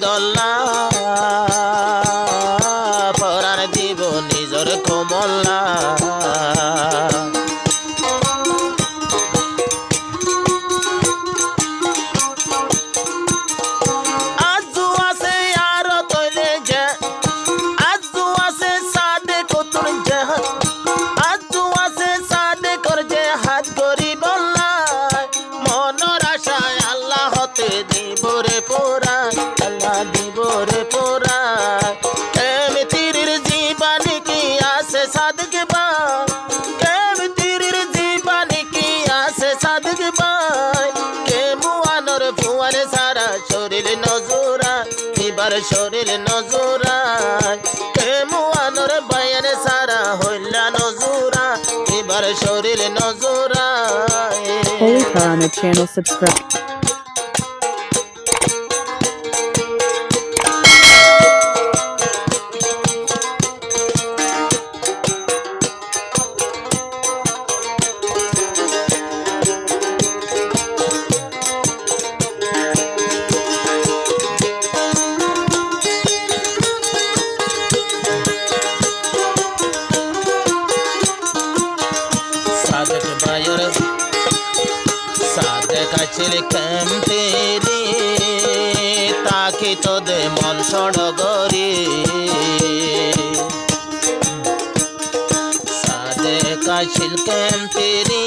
দল্লা পরার দিব নিজর কমলা আজু আছে আর তৈলে যে আজু আছে সাদে কতুর যে আজু আছে সাদে কর যে হাত করি বললা মনের আশায় আল্লাহ হতে দিব রে পোরা আল্লাহ দিব রে পোরা কেমতির জীবনী কি আছে সাদক বাই কেমতির জীবনী কি আছে সাদক বাই কেমুয়ানোর ফুয়ারে সারা শরীর নজরা এবার শরীর নজরা কেমুয়ানোর বায়ারে সারা হইলা নজরা এবার শরীর নজরা Holy Karana channel subscribe. সাদক বায়র সাদক আছিল কেমতেরি তাকে তো দে মন সড়গরি সাদক আছিল কেমতেরি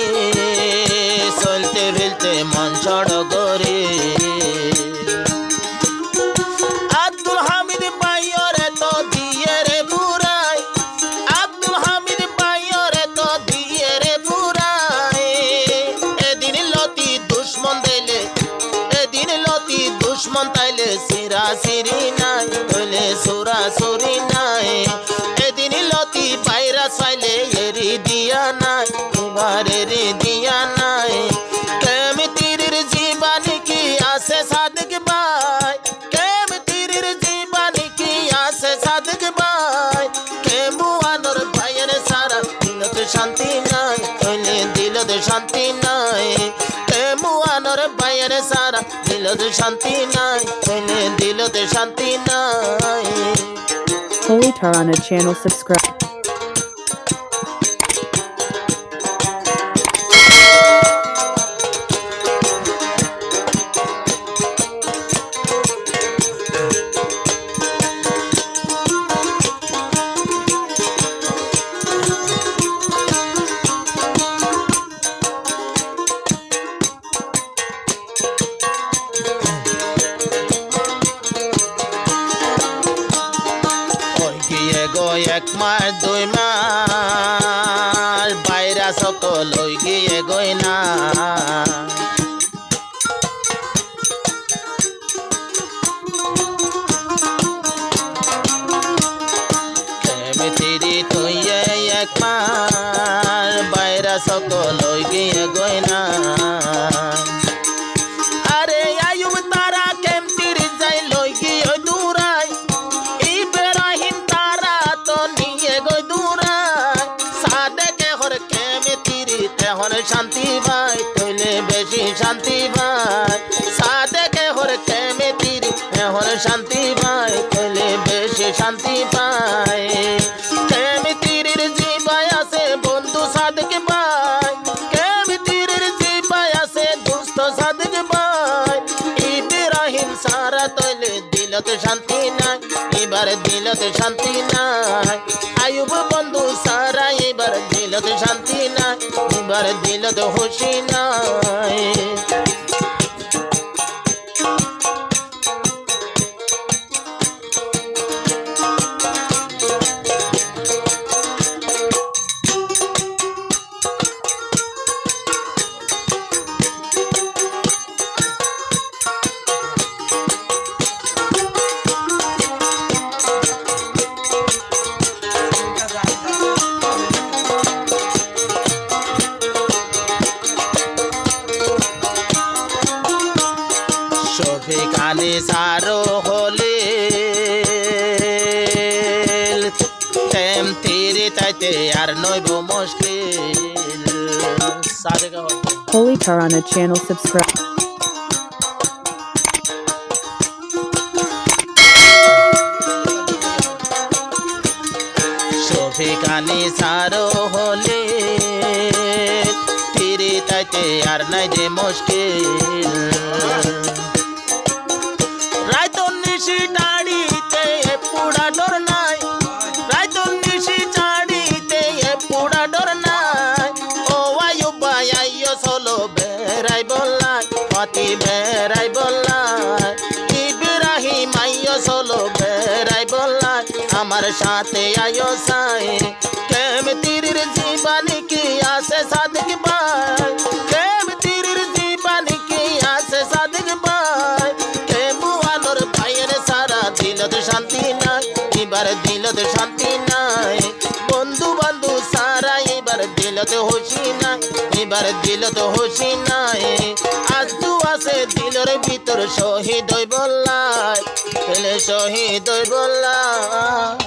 চলতে ফেলতে মন সড়গরি আব্দুল হামিদ বাইরে তো দিয়ে রে বুড়াই আব্দুল হামিদ বাইরে তো দিয়ে রে বুড়াই এদিন লতি দুশ্মন দিলে এদিন লতি দুশ্মন তাইলে সিরা সিরি নাই হইলে সুরা সুরি নাই এদিন লতি বাইরা চাইলে এরি দিয়া নাই এবার এরি দিয়া নাই কেমতির জীবনী কি আছে সাদক বাই কেমতির জীবনী কি আছে সাদক বাই কেমুয়ানোর ভাইয়ের সারা দিলতে শান্তি নাই হইলে দিলতে শান্তি নাই কেমুয়ানোর ভাইয়ের সারা দিলতে শান্তি নাই হইলে দিলতে শান্তি নাই Holy Karana channel subscribe. ওই গিয়ে গো এক মাস দুই মাস বাইরা সকল ওই গিয়ে গই না কেমতিরি তুই এক মাস বাইরা সকল ওই গিয়ে গই না আরে আয়ুব তারা কেমতির যাই লই গিয়ে দূরাই ইব্রাহিম তারা তো নিয়ে গই দূরাই সাদেকে হর কেমতিরি তেহর শান্তি ভাই তৈলে বেশি শান্তি ভাই সাদেকে হর কেমতিরি তেহর শান্তি ভাই তৈলে বেশি শান্তি পাই কেমতির জীবাই আছে বন্ধু সাদেক ভাই কেমতির জীবাই আছে দুস্থ সাদেক ভাই ইব্রাহিম সারা তৈলে দিলতে শান্তি নাই এবার দিলতে শান্তি নাই আয়ুব বন্ধু সারা এবার দিলতে শান্তি নাই এবার দিলতে খুশি নাই শফিকানি সারো হলে তেমতিরি তাইতে আর নইব মুশকিল Holy Karana channel subscribe. পানি সারো হলে ফিরে তাইতে আর নাই যে মুশকিল রাইতন নিশি টাড়িতে পুরা ডর নাই রাইতন নিশি চাড়িতে পুরা ডর নাই ও আয়ুবা আইয়ো চলো বেড়াই বললাই পাতি বেড়াই বললাই ইব্রাহিম আইয়ো চলো বেড়াই বললাই আমার সাথে আইয়ো সাই কেম তিরির জীবানি কি আসে সাদিক ভাই কেম তিরির জীবানি কি আসে সাদিক ভাই কেমুয়ানোর ভাইয়ের সারা দিলত শান্তি নাই এবার দিলত শান্তি নাই বন্ধু বান্ধু সারা এবার দিলত খুশি নাই এবার দিলত খুশি নাই আজ তু আছে দিলের ভিতর শহীদ হই বললাই শহীদ হই বললাই